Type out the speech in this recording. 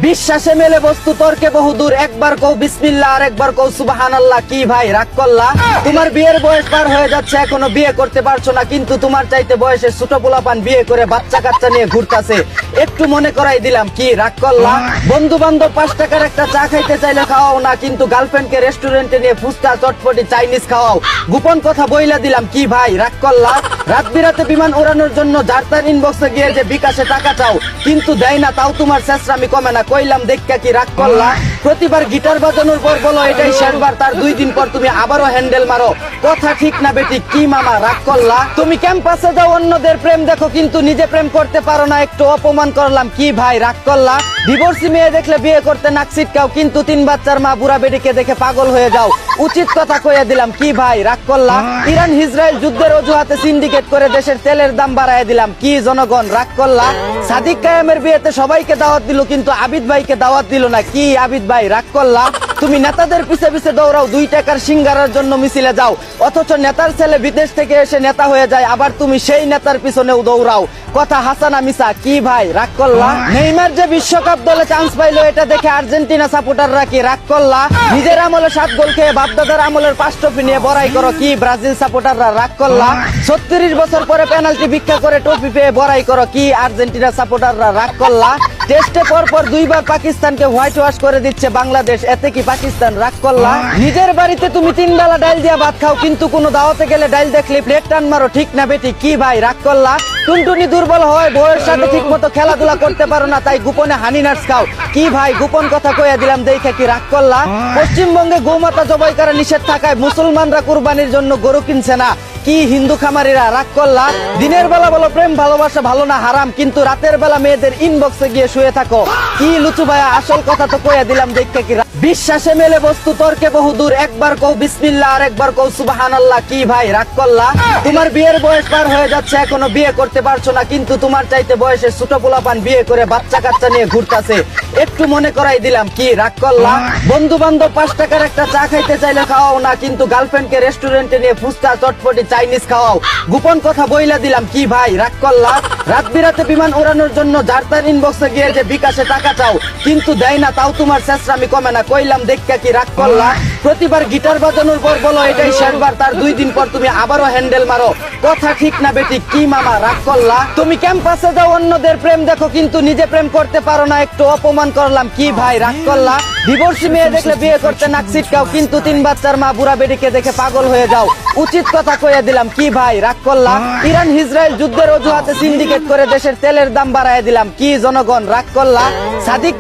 বিশ্বাসে মেলে বস্তু তর্কে বহুদূর, একবার কও বিসমিল্লাহ আর একবার কও সুবহানাল্লাহ। কি ভাই রাগ করলা? তোমার বিয়ের বয়স পার হয়ে যাচ্ছে, এখনো বিয়ে করতে পারছো না, কিন্তু তোমার চাইতে বয়সে ছোট পোলাপান বিয়ে করে বাচ্চা কাচ্চা নিয়ে ঘুরতাছে। একটু মনে করাই দিলাম, কি রাগ করলা? বন্ধু বান্ধব 5 টাকার একটা চা খাইতে চাইলে খাওয়াও না, কিন্তু গার্লফ্রেন্ডকে রেস্টুরেন্টে নিয়ে ফুচকা চটপটি চাইনিজ খাওয়াও। গোপন কথা বইলা দিলাম, কি ভাই রাগ করলা? রাত বিরাতে বিমান উড়ানোর জন্য যার তার ইনবক্সে গিয়ে যে বিকাশে টাকা চাও, কিন্তু দেয় না, তাও তোমার চেষ্টামি কমে না। কইলাম দেখা কি রাগ করলা? প্রতিবার গিটার বাজানোর পর বলো এটাই শেষবার, তার 2 দিন পর তুমি আবারও হ্যান্ডেল মারো। কথা ঠিক না বেটি? কি মামা রাগ করলা? তুমি ক্যাম্পাসে যাও অন্যদের প্রেম দেখো, কিন্তু নিজে প্রেম করতে পারো না, একটু অপমান করলাম। কি ভাই রাগ করলা? ডিভোর্সি মেয়ে দেখলে বিয়ে করতে নাক ছিটকাও, কিন্তু 3 বাচ্চার মা বুড়া বেটিকে দেখে পাগল হয়ে যাও। উচিত কথা কইয়া দিলাম, কি ভাই রাগ করলা? ইরান ইসরায়েল যুদ্ধের অজুহাতে সিন্ডিকেট করে দেশের তেলের দাম বাড়ায় দিলাম, কি জনগণ রাগ করলা? সাদিক কায়েমের বিয়েতে সবাইকে দাওয়াত দিল, কিন্তু আবিদ ভাইকে দাওয়াত দিল না, কি আবিদ ভাই রাগ করলা? তুমি নেতাদের পিছে পিছে দৌড়াও, 2 টাকার সিঙ্গারার জন্য মিছিলে যাও, অথচ নেতার ছেলে বিদেশ থেকে এসে নেতা হয়ে যায়, আবার তুমি সেই নেতার পিছনেও দৌড়াও। কথা হাসানা মিসা? কি ভাই রাগ করলা? নেইমার যে বিশ্বকাপ দলে চান্স পাইলো, এটা দেখে আর্জেন্টিনা সাপোর্টাররা কি রাগ করলা? নিজের আমলে 7 গোল খেয়ে বাপদাদার আমলের 5 ট্রফি নিয়ে বড়াই করো, কি ব্রাজিল সাপোর্টাররা রাগ করলা? 36 বছর পরে পেনাল্টি ভিক্ষা করে ট্রফি পেয়ে বড়াই করো, কি আর্জেন্টিনা সাপোর্টাররা রাগ করলা? টেস্টে পরপর 2 বার পাকিস্তানকে হোয়াইট ওয়াশ করে দিচ্ছে বাংলাদেশ, এতে কি পাকিস্তান রাগ করলা? নিজের বাড়িতে তুমি 3 বেলা ডাইল দিয়া ভাত খাও, কিন্তু কোনো দাওয়াতে গেলে ডাইল দেখলে প্লেট টান মারো, ঠিক না বেটি? কি ভাই রাগ করলা? টুনটুনি দুর্বল হয়, বউয়ের সাথে ঠিক মতো খেলাধুলা করতে পারো না, তাই গোপনে হানি নাটস খাও। কি ভাই গোপন কথা কইয়া দিলাম, দেখে কি রাগ করলা? পশ্চিমবঙ্গে গোমাতা জবাই করা নিষেধ থাকায় মুসলমানরা কুরবানির জন্য গরু কিনছে না, কি হিন্দু খামারিরা রাগ করলা? দিনের বেলা বলো প্রেম ভালোবাসা ভালো না হারাম, কিন্তু রাতের বেলা মেয়েদের ইনবক্সে গিয়ে শুয়ে থাকো, কি লুচু ভাইয়া? আসল কথা তো কইয়া দিলাম, দেখে কি? বিশ্বাসে মেলে বস্তু তর্কে বহুদূর, একবার কও বিসমিল্লাহ আর একবার কও সুবহানাল্লাহ। কি ভাই রাগ করলা? তোমার বিয়ের বয়স পার হয়ে যাচ্ছে, এখনো বিয়ে করতে পারছো না, কিন্তু তোমার চাইতে বয়সে ছোট পোলাপান বিয়ে করে বাচ্চা কাচ্চা নিয়ে ঘুরতাছে। একটু মনে করাই দিলাম, কি রাগ করলা? বন্ধু বান্ধব 5 টাকার একটা চা খাইতে চাইলে খাওয়াও না, কিন্তু গার্লফ্রেন্ডকে রেস্টুরেন্টে নিয়ে ফুচকা চটপটি চাইনিজ খাওয়াও। গোপন কথা বইলা দিলাম, কি ভাই রাগ করলা? রাত বিরাতে বিমান উড়ানোর জন্য যার তার ইনবক্সে গিয়ে যে বিকাশে টাকা চাও, কিন্তু দেয় না, তাও তোমার চেষ্টামি কমে না। কইলাম দেখা কি রাগ করলা? প্রতিবার গিটার বাজানোর পর বলো এটাই শেষবার, তার 2 দিন পর তুমি আবারও হ্যান্ডেল মারো। কথা ঠিক না বেটি? কি মামা রাগ করলা? তুমি ক্যাম্পাসে যাও অন্যদের প্রেম দেখো, কিন্তু নিজে প্রেম করতে পারো না, একটু অপমান করলাম। কি ভাই রাগ করলা? ডিভোর্সি মেয়ে দেখলে বিয়ে করতে নাক ছিটকাও, কিন্তু 3 বাচ্চার মা বুড়া বেটিকে দেখে পাগল হয়ে যাও। উচিত কথা কইয়া দিলাম, কি ভাই রাগ করলা? ইরান ইসরায়েল যুদ্ধের অজুহাতে সিন্ডিকেট করে দেশের তেলের দাম বাড়ায় দিলাম, কি জনগণ রাগ করলা? সাদিক